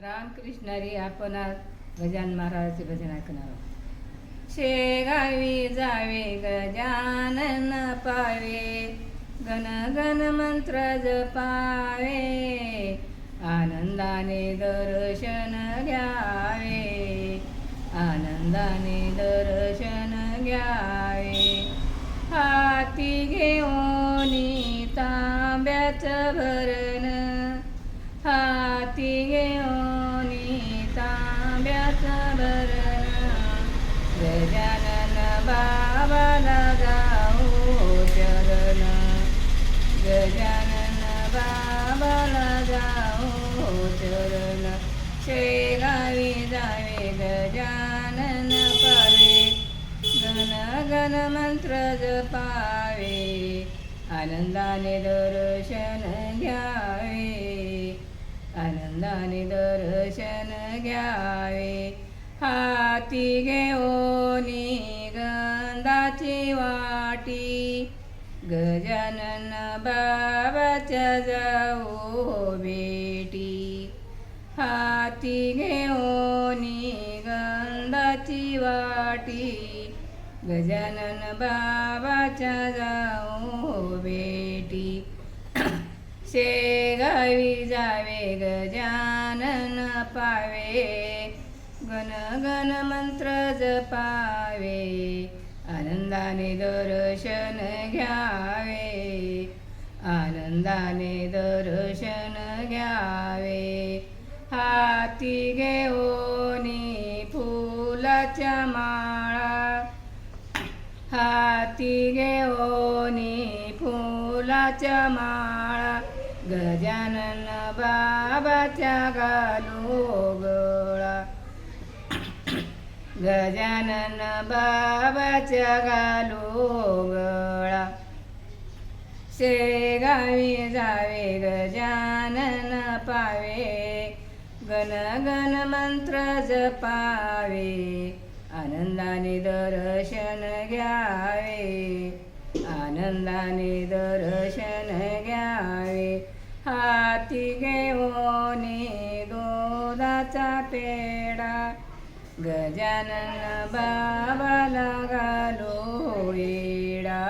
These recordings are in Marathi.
रामकृष्ण हरी. आपण आज गजानन महाराजाचे भजन ऐकणार आहोत. शेगावी जावे गजानन पावे, गण गण मंत्र जपावे, आनंदाने दर्शन घ्यावे, आनंदाने दर्शन घ्यावे. हाती घेऊनी तांब्याचं भरण, हाती घेऊनी तांब्याचं भरण, गजानन बाबाला जाऊ चरण, गजानन बाबाला जाऊ चरण. शेगावी जावे गजानन पावे, गण गण मंत्र जपावे, आनंदाने दर्शन घ्यावे, आनंदाने दर्शन घ्यावे. हाती घेऊनी गंधाची वाटी, गजानन बाबाच्या जाऊ भेटी. हाती घेऊनी गंधाची वाटी, गजानन बाबाच्या जाऊ भेटी. शेगावी जावे गजानन पावे, गण गण मंत्र जपावे, आनंदाने दर्शन घ्यावे, आनंदाने दर्शन घ्यावे. हाती घेऊनी फुलाच्या माळा, हाती घेऊनी फुलाच्या माळा, गजानन बाबाच्या घालू गळा, गजानन बाबाच्या घालू गळा. शेगावी जावे गजानन पावे, गण गण मंत्र जपावे, आनंदाने दर्शन घ्यावे, आनंदाने दर्शन घ्यावे. हाती घेऊनी दुधाचा पेढा, गजानन बाबाला घालो येडा,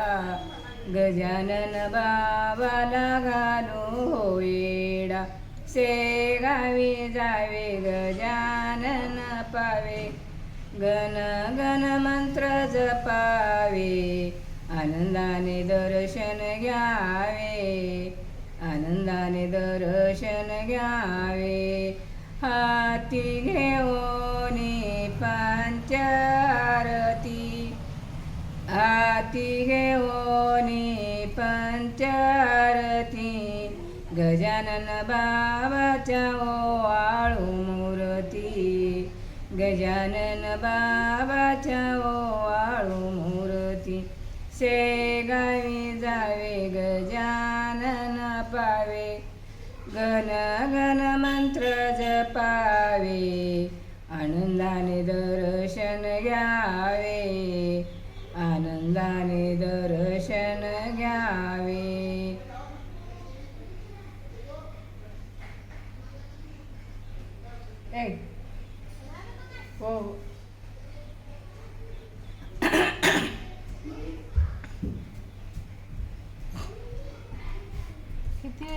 गजानन बाबाला घालो येडा. शेगावी जावे गजानन पावे, गण गण मंत्र जपावे, आनंदाने दर्शन घ्यावे, आनंदाने दर्शन घ्यावे. हाती घेऊनी पंचारती, हाती घेऊनी पंचारती, गजानन बाबाच्या ओवाळू मूर्ती, गजानन बाबाच्या ओवाळू मूर्ती. शेगावी जावे गजानन पावे, गण गण मंत्र जपावे, आनंदाने दर्शन घ्यावे, आनंदाने दर्शन घ्यावे. हो.